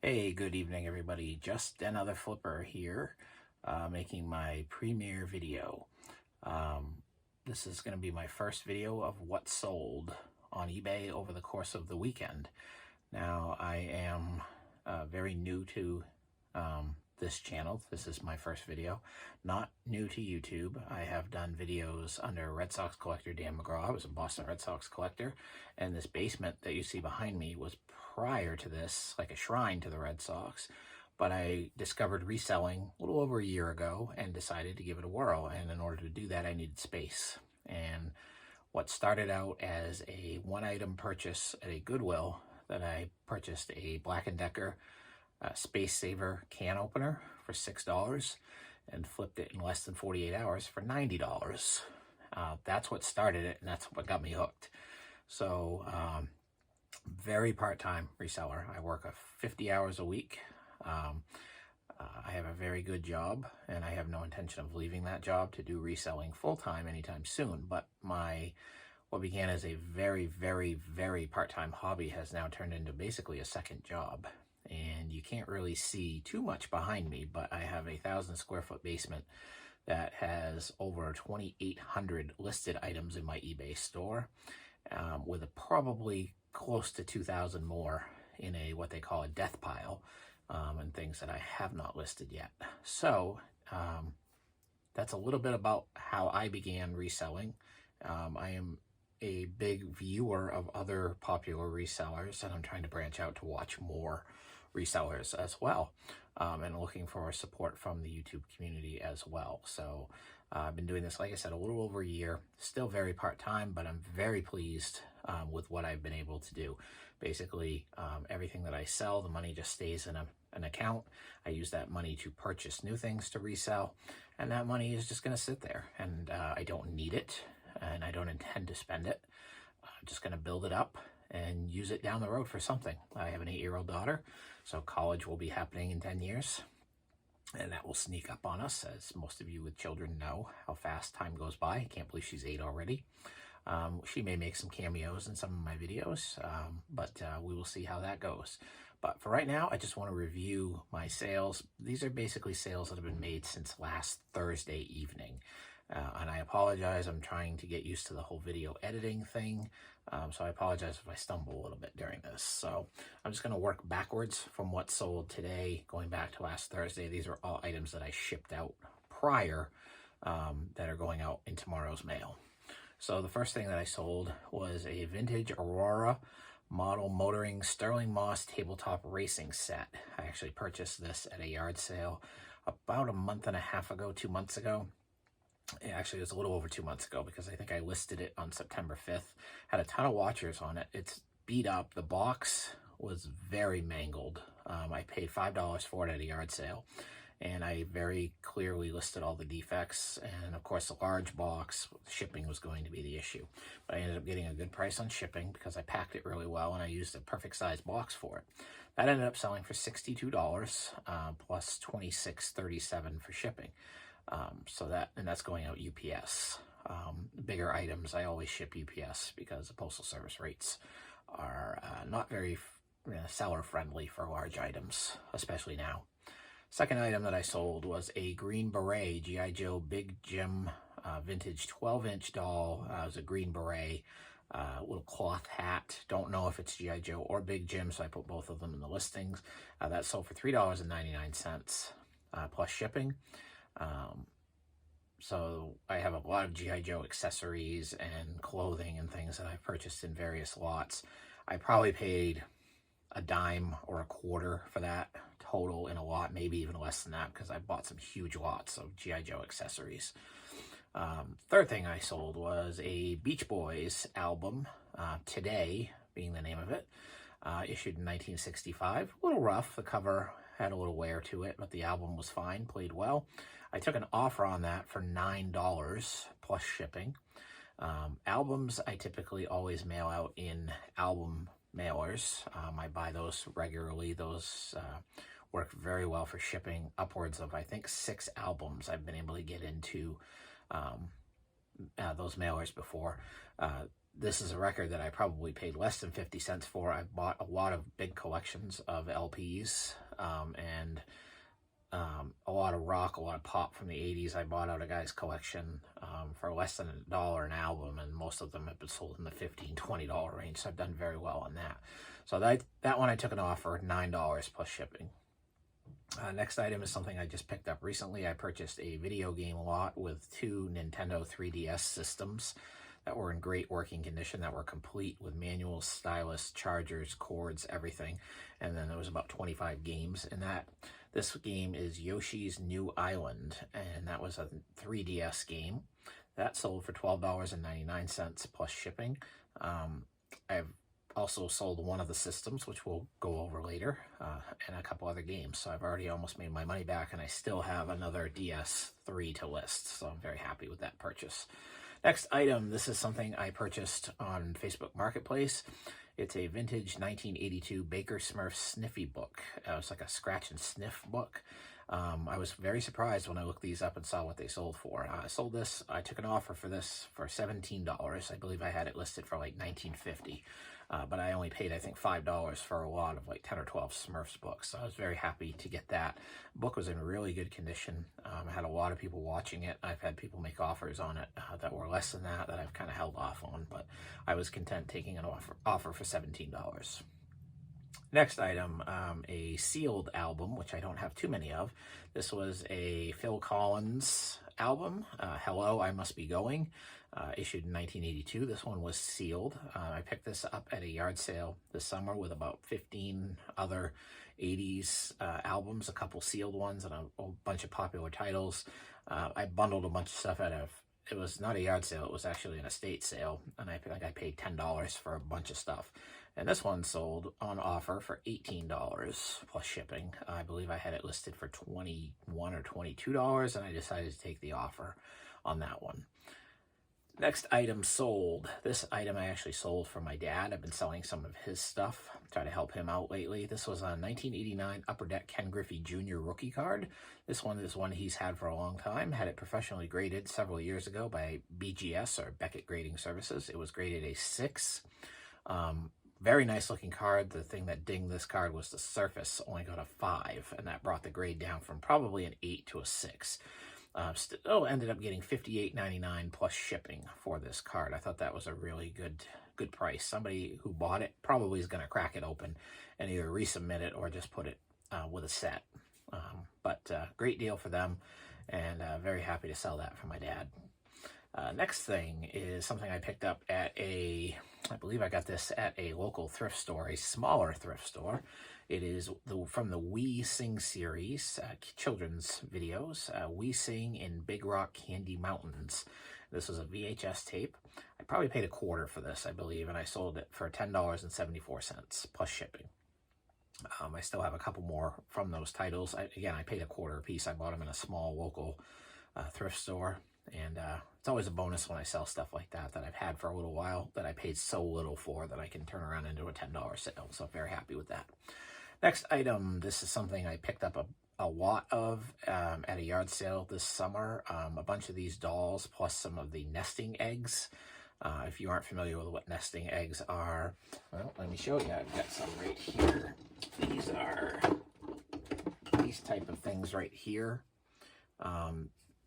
Hey, good evening, everybody. Just another flipper here, making my premiere video. Um, this is going to be my first video of what sold on eBay over the course of the weekend. Now, I am very new to this channel. This is my first video. Not new to YouTube. I have done videos under Red Sox collector Dan McGraw. I was a Boston Red Sox collector, and this basement that you see behind me was prior to this, like a shrine to the Red Sox. But I discovered reselling a little over a year ago and decided to give it a whirl. And in order to do that, I needed space. And what started out as a one-item purchase at a Goodwill, that I purchased a Black & Decker Space Saver can opener for $6 and flipped it in less than 48 hours for $90. That's what started it, and that's what got me hooked. So very part-time reseller. I work 50 hours a week. I have a very good job, and I have no intention of leaving that job to do reselling full-time anytime soon. But what began as a very, very, very part-time hobby has now turned into basically a second job. And you can't really see too much behind me, but I have a 1,000-square-foot basement that has over 2,800 listed items in my eBay store, with probably close to 2,000 more in what they call a death pile, and things that I have not listed yet. So that's a little bit about how I began reselling. I am a big viewer of other popular resellers, and I'm trying to branch out to watch more resellers as well, and looking for support from the YouTube community as well. So I've been doing this, like I said, a little over a year, still very part-time, but I'm very pleased with what I've been able to do. Basically, everything that I sell, the money just stays in an account. I use that money to purchase new things to resell, and that money is just going to sit there, and I don't need it, and I don't intend to spend it. I'm just going to build it up and use it down the road for something. I have an 8-year-old daughter, so college will be happening in 10 years, and that will sneak up on us, as most of you with children know how fast time goes by. I can't believe she's 8 already. She may make some cameos in some of my videos, but we will see how that goes. But for right now, I just want to review my sales. These are basically sales that have been made since last Thursday evening. And I apologize, I'm trying to get used to the whole video editing thing, so I apologize if I stumble a little bit during this. So I'm just going to work backwards from what sold today, going back to last Thursday. These are all items that I shipped out prior, that are going out in tomorrow's mail. So the first thing that I sold was a vintage Aurora model motoring Sterling Moss tabletop racing set. I actually purchased this at a yard sale about a month and a half ago, 2 months ago. Actually, it was a little over 2 months ago, because I think I listed it on September 5th. Had a ton of watchers on it. It's beat up. The box was very mangled. I paid $5 for it at a yard sale, and I very clearly listed all the defects. And of course, the large box, shipping was going to be the issue. But I ended up getting a good price on shipping because I packed it really well, and I used a perfect size box for it. That ended up selling for $62, plus $26.37 for shipping. That's going out UPS. Bigger items, I always ship UPS because the Postal Service rates are not very seller friendly for large items, especially now. Second item that I sold was a Green Beret G.I. Joe Big Jim vintage 12-inch doll. It was a Green Beret, little cloth hat. Don't know if it's G.I. Joe or Big Jim, so I put both of them in the listings. That sold for $3.99 plus shipping. So I have a lot of G.I. Joe accessories and clothing and things that I've purchased in various lots. I probably paid a dime or a quarter for that total in a lot, maybe even less than that, because I bought some huge lots of G.I. Joe accessories. Third thing I sold was a Beach Boys album, Today being the name of it, issued in 1965. A little rough. The cover had a little wear to it, but the album was fine, played well. I took an offer on that for $9 plus shipping. Albums, I typically always mail out in album mailers. I buy those regularly. Those work very well for shipping. Upwards of, I think, 6 albums I've been able to get into those mailers before. this is a record that I probably paid less than 50 cents for. I bought a lot of big collections of LPs, and a lot of rock, a lot of pop from the 80s. I bought out a guy's collection for less than $1 an album, and most of them have been sold in the $15, $20 range, so I've done very well on that. So that one I took an offer, $9 plus shipping. Next item is something I just picked up recently. I purchased a video game lot with 2 Nintendo 3DS systems that were in great working condition, that were complete with manuals, stylus, chargers, cords, everything. And then there was about 25 games in that. This game is Yoshi's New Island, and that was a 3DS game. That sold for $12.99 plus shipping. I've also sold one of the systems, which we'll go over later, and a couple other games. So I've already almost made my money back, and I still have another DS3 to list. So I'm very happy with that purchase. Next item, this is something I purchased on Facebook Marketplace. It's a vintage 1982 Baker Smurf Sniffy book. It's like a scratch and sniff book. I was very surprised when I looked these up and saw what they sold for. I took an offer for this for $17. I believe I had it listed for like $19.50. But I only paid, I think, $5 for a lot of like 10 or 12 Smurfs books. So I was very happy to get that. The book was in really good condition. I had a lot of people watching it. I've had people make offers on it that were less than that I've kind of held off on, but I was content taking an offer for $17. Next item, a sealed album, which I don't have too many of. This was a Phil Collins album, Hello, I Must Be Going, issued in 1982. This one was sealed. I picked this up at a yard sale this summer with about 15 other 80s albums, a couple sealed ones, and a bunch of popular titles. I bundled a bunch of stuff it was not a yard sale, it was actually an estate sale, and I think I paid $10 for a bunch of stuff. And this one sold on offer for $18 plus shipping. I believe I had it listed for $21 or $22, and I decided to take the offer on that one. Next item sold. This item I actually sold for my dad. I've been selling some of his stuff, try to help him out lately. This was a 1989 Upper Deck Ken Griffey Jr. rookie card. This one is one he's had for a long time. Had it professionally graded several years ago by BGS, or Beckett Grading Services. It was graded a 6. Very nice looking card. The thing that dinged this card was the surface only got a 5, and that brought the grade down from probably an 8 to a 6. Still ended up getting $58.99 plus shipping for this card. I thought that was a really good price. Somebody who bought it probably is going to crack it open and either resubmit it or just put it with a set. But great deal for them, and very happy to sell that for my dad. Next thing is something I picked up at I believe I got this at a local thrift store, a smaller thrift store. It is from the We Sing series, children's videos, We Sing in Big Rock Candy Mountains. This was a VHS tape. I probably paid $1 for this, I believe, and I sold it for $10.74 plus shipping. I still have a couple more from those titles. Again, I paid $1 a piece. I bought them in a small local thrift store. And it's always a bonus when I sell stuff like that I've had for a little while, that I paid so little for, that I can turn around into a $10 sale. So I'm very happy with that. Next item, this is something I picked up a lot of at a yard sale this summer. A bunch of these dolls, plus some of the nesting eggs. If you aren't familiar with what nesting eggs are, well, let me show you. I've got some right here. These are these type of things right here.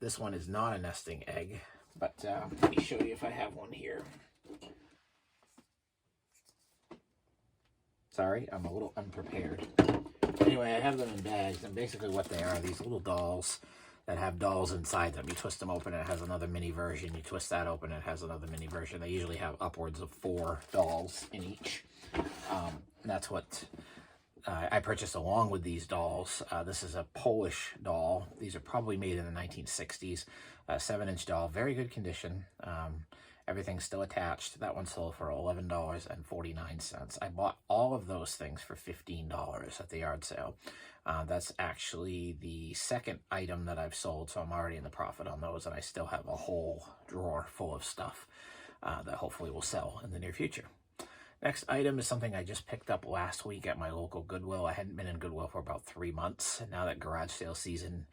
This one is not a nesting egg, but let me show you if I have one here. Sorry, I'm a little unprepared. Anyway, I have them in bags, and basically what they are, these little dolls that have dolls inside them. You twist them open, it has another mini version. You twist that open, it has another mini version. They usually have upwards of 4 dolls in each. That's what I purchased along with these dolls. This is a Polish doll. These are probably made in the 1960s. A 7-inch doll, very good condition. Everything's still attached. That one sold for $11.49. I bought all of those things for $15 at the yard sale. That's actually the second item that I've sold, so I'm already in the profit on those, and I still have a whole drawer full of stuff that hopefully will sell in the near future. Next item is something I just picked up last week at my local Goodwill. I hadn't been in Goodwill for about 3 months, and now that garage sale season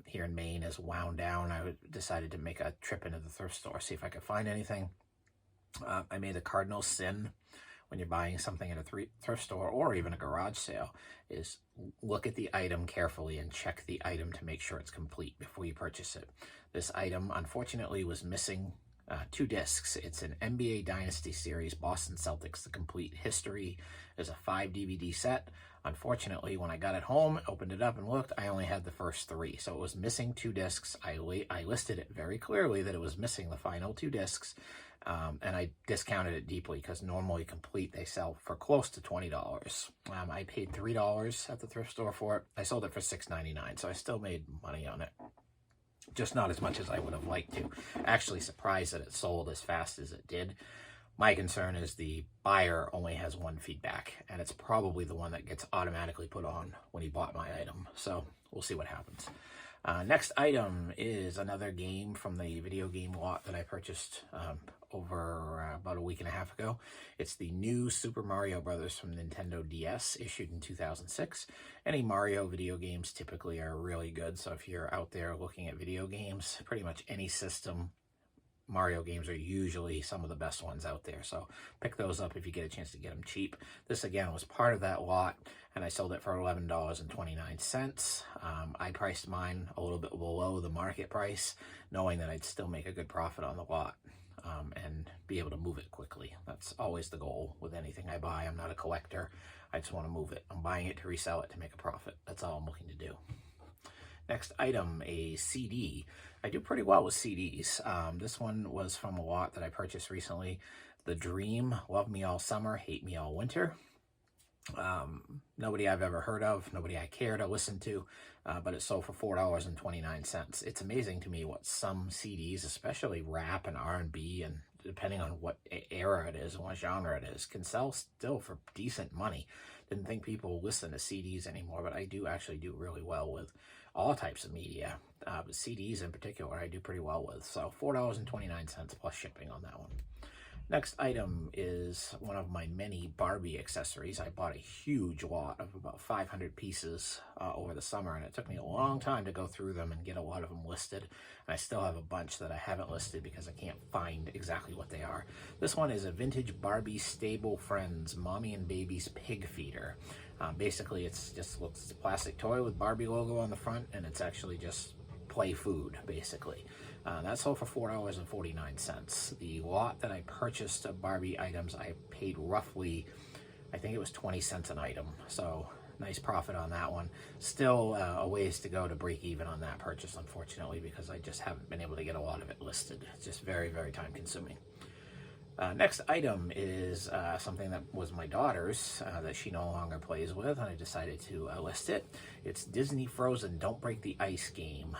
here in Maine is wound down, I decided to make a trip into the thrift store, see if I could find anything. I made a cardinal sin when you're buying something at a thrift store or even a garage sale is look at the item carefully and check the item to make sure it's complete before you purchase it. This item, unfortunately, was missing 2 discs. It's an NBA Dynasty Series, Boston Celtics, The Complete History. Is a 5 DVD set. Unfortunately, when I got it home, opened it up and looked, I only had the first 3. So it was missing 2 discs. I listed it very clearly that it was missing the final 2 discs. And I discounted it deeply because normally complete they sell for close to $20. I paid $3 at the thrift store for it. I sold it for $6.99, so I still made money on it. Just not as much as I would have liked to. Actually surprised that it sold as fast as it did. My concern is the buyer only has 1 feedback, and it's probably the one that gets automatically put on when he bought my item. So we'll see what happens. Next item is another game from the video game lot that I purchased over about a week and a half ago. It's the new Super Mario Brothers from Nintendo DS, issued in 2006. Any Mario video games typically are really good, so if you're out there looking at video games, pretty much any system, Mario games are usually some of the best ones out there, so pick those up if you get a chance to get them cheap. This, again, was part of that lot, and I sold it for $11.29. I priced mine a little bit below the market price, knowing that I'd still make a good profit on the lot and be able to move it quickly. That's always the goal with anything I buy. I'm not a collector. I just want to move it. I'm buying it to resell it to make a profit. That's all I'm looking to do. Next item, a CD. I do pretty well with CDs. This one was from a lot that I purchased recently. The Dream, Love Me All Summer, Hate Me All Winter. Nobody I've ever heard of, nobody I care to listen to, but it sold for $4.29. It's amazing to me what some CDs, especially rap and R&B, and depending on what era it is and what genre it is, can sell still for decent money. Didn't think people listen to CDs anymore, but I do actually do really well with all types of media, but CDs in particular I do pretty well with. So $4.29 plus shipping on that one. Next item is one of my many Barbie accessories. I bought a huge lot of about 500 pieces over the summer, and it took me a long time to go through them and get a lot of them listed. And I still have a bunch that I haven't listed because I can't find exactly what they are. This one is a vintage Barbie Stable Friends Mommy and Baby's Pig Feeder. Basically, it's just looks a plastic toy with Barbie logo on the front, and it's actually just play food, basically. That sold for $4.49. The lot that I purchased of Barbie items, I paid roughly, I think it was 20 cents an item. So nice profit on that one. Still a ways to go to break even on that purchase, unfortunately, because I just haven't been able to get a lot of it listed. It's just very, very time consuming. Next item is something that was my daughter's that she no longer plays with, and I decided to list it. It's Disney Frozen Don't Break the Ice game.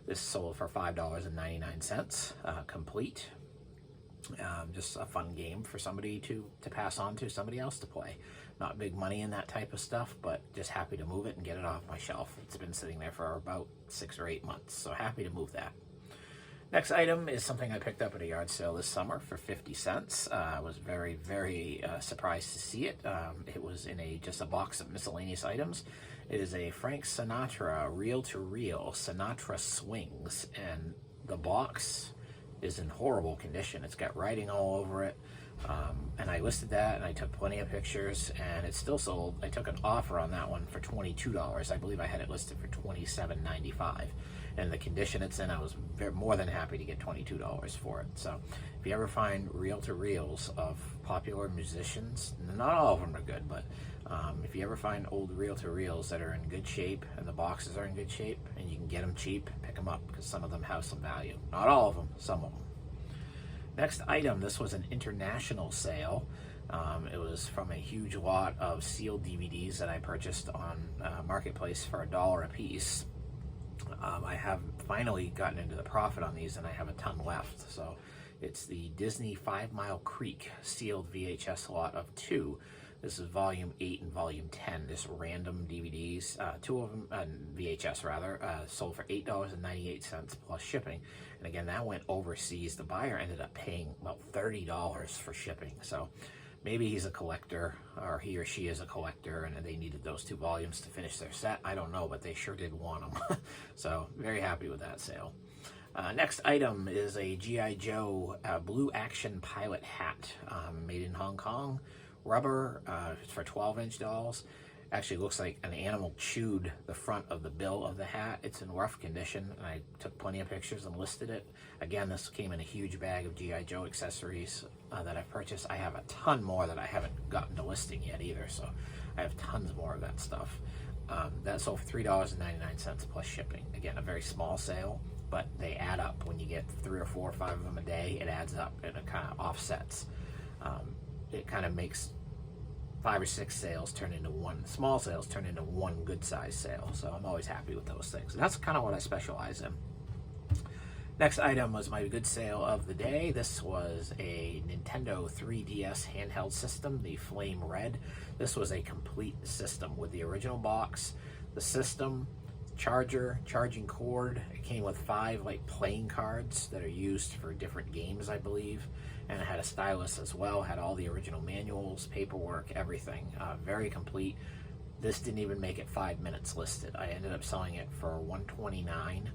This sold for $5.99, complete. Just a fun game for somebody to pass on to somebody else to play. Not big money in that type of stuff, but just happy to move it and get it off my shelf. It's been sitting there for about 6 or 8 months, so happy to move that. Next item is something I picked up at a yard sale this summer for 50 cents. I was very, very surprised to see it. It was in just a box of miscellaneous items. It is a Frank Sinatra reel-to-reel Sinatra Swings, and the box is in horrible condition. It's got writing all over it, and I listed that, and I took plenty of pictures, and it's still sold. I took an offer on that one for $22. I believe I had it listed for $27.95. And the condition it's in, I was more than happy to get $22 for it. So if you ever find reel-to-reels of popular musicians, not all of them are good, but if you ever find old reel-to-reels that are in good shape and the boxes are in good shape and you can get them cheap, pick them up because some of them have some value. Not all of them, some of them. Next item, this was an international sale. It was from a huge lot of sealed DVDs that I purchased on Marketplace for $1 a piece. I have finally gotten into the profit on these, and I have a ton left. So it's the Disney 5 Mile Creek sealed VHS lot of 2. This is volume 8 and volume 10, just random DVDs, 2 of them, VHS rather, sold for $8.98 plus shipping. And again, that went overseas. The buyer ended up paying about $30 for shipping. So maybe he's a collector, or he or she is a collector, and they needed those 2 volumes to finish their set. I don't know, but they sure did want them. So very happy with that sale. Next item is a G.I. Joe Blue Action Pilot hat, made in Hong Kong. Rubber, it's for 12-inch dolls. Actually looks like an animal chewed the front of the bill of the hat. It's in rough condition, and I took plenty of pictures and listed it. Again, this came in a huge bag of G.I. Joe accessories that I've purchased. I have a ton more that I haven't gotten to listing yet either, so I have tons more of that stuff. That sold for $3.99 plus shipping. Again, a very small sale, but they add up. When you get 3 or 4 or 5 of them a day, it adds up and it kind of offsets. It kind of makes 5 or 6 sales turn into one, small sales turn into one good size sale. So I'm always happy with those things. And that's kind of what I specialize in. Next item was my good sale of the day. This was a Nintendo 3DS handheld system, the Flame Red. This was a complete system with the original box, the system, charger, charging cord. It came with 5 like playing cards that are used for different games, I believe. And it had a stylus as well, had all the original manuals, paperwork, everything. Very complete. This didn't even make it 5 minutes listed. I ended up selling it for $129.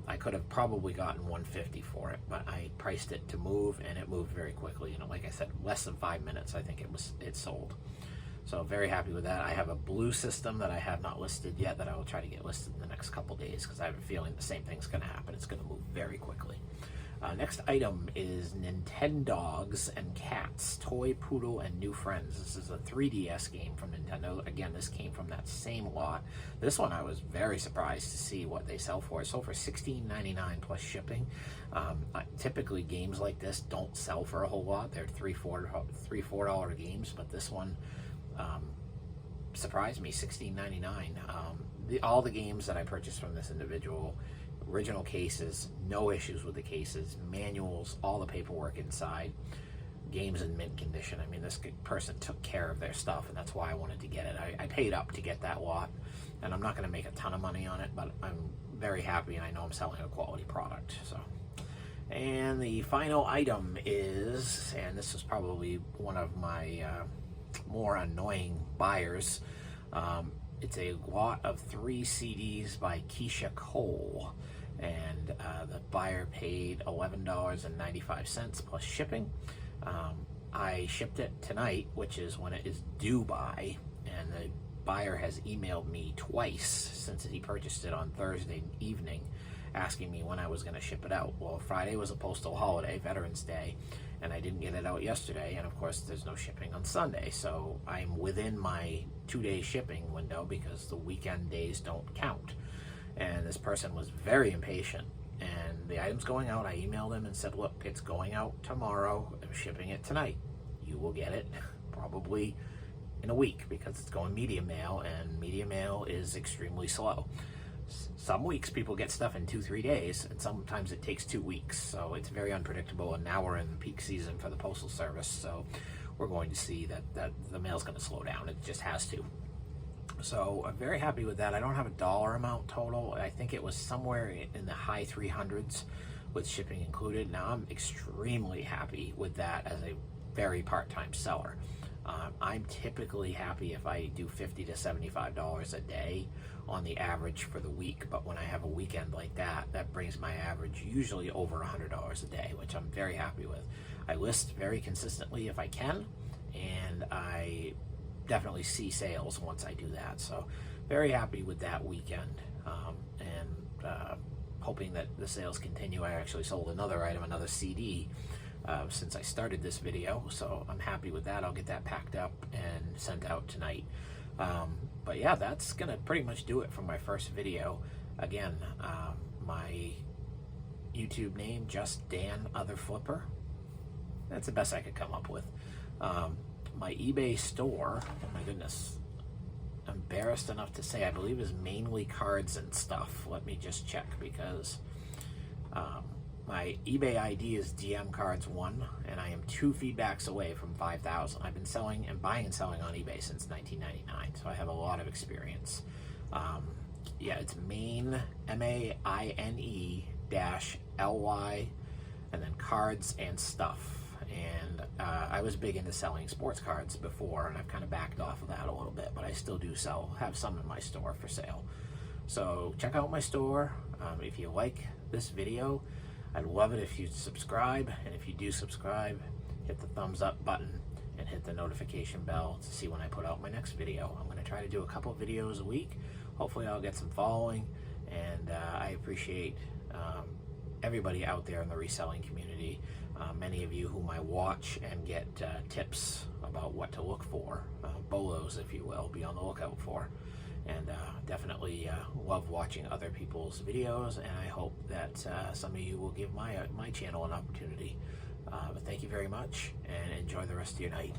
I could have probably gotten $150 for it, but I priced it to move, and it moved very quickly. You know, like I said, less than 5 minutes, I think it sold. So very happy with that. I have a blue system that I have not listed yet that I will try to get listed in the next couple days because I have a feeling the same thing's going to happen. It's going to move very quickly. Next item is Nintendogs and Cats, Toy Poodle and New Friends. This is a 3DS game from Nintendo. Again, this came from that same lot. This one I was very surprised to see what they sell for. It sold for $16.99 plus shipping. Typically games like this don't sell for a whole lot. They're $3-4 games, but this one surprised me, $16.99. All the games that I purchased from this individual, original cases, no issues with the cases, manuals, all the paperwork inside, games in mint condition. I mean, this person took care of their stuff, and that's why I wanted to get it. I paid up to get that lot, and I'm not going to make a ton of money on it, but I'm very happy, and I know I'm selling a quality product. So, and the final item is, and this is probably one of my more annoying buyers, it's a lot of 3 CDs by Keisha Cole, and the buyer paid $11.95 plus shipping. I shipped it tonight, which is when it is due by, and the buyer has emailed me twice since he purchased it on Thursday evening, asking me when I was going to ship it out. Well, Friday was a postal holiday, Veterans Day, and I didn't get it out yesterday, and of course there's no shipping on Sunday, so I'm within my 2-day shipping window because the weekend days don't count. And this person was very impatient, and the item's going out. I emailed him and said, look, it's going out tomorrow. I'm shipping it tonight. You will get it probably in a week because it's going media mail, and media mail is extremely slow. Some weeks people get stuff in 2-3 days, and sometimes it takes 2 weeks, so it's very unpredictable. And now we're in peak season for the Postal Service, so we're going to see that the mail's going to slow down. It just has to. So I'm very happy with that. I don't have a dollar amount total. I think it was somewhere in the high 300s with shipping included. Now I'm extremely happy with that as a very part-time seller. I'm typically happy if I do $50 to $75 a day on the average for the week, but when I have a weekend like that, that brings my average usually over $100 a day, which I'm very happy with. I list very consistently if I can, and I definitely see sales once I do that. So very happy with that weekend, and hoping that the sales continue. I actually sold another item, another CD, since I started this video, so I'm happy with that. I'll get that packed up and sent out tonight. But yeah, that's gonna pretty much do it for my first video. Again, my YouTube name, Just Dan Other Flipper. That's the best I could come up with. My eBay store, oh my goodness, embarrassed enough to say, I believe is mainly cards and stuff. Let me just check, because my eBay ID is DMCards1, and I am 2 feedbacks away from 5,000. I've been selling and buying and selling on eBay since 1999, so I have a lot of experience. Yeah, it's Maine, MAINE -LY, and then cards and stuff. And I was big into selling sports cards before, and I've kind of backed off of that a little bit, but I still do have some in my store for sale. So check out my store. If you like this video, I'd love it if you'd subscribe, and if you do subscribe, hit the thumbs up button and hit the notification bell to see when I put out my next video. I'm going to try to do a couple videos a week. Hopefully I'll get some following, and I appreciate everybody out there in the reselling community. Many of you whom I watch and get tips about what to look for, bolos if you will, be on the lookout for. And definitely love watching other people's videos, and I hope that some of you will give my channel an opportunity. But thank you very much, and enjoy the rest of your night.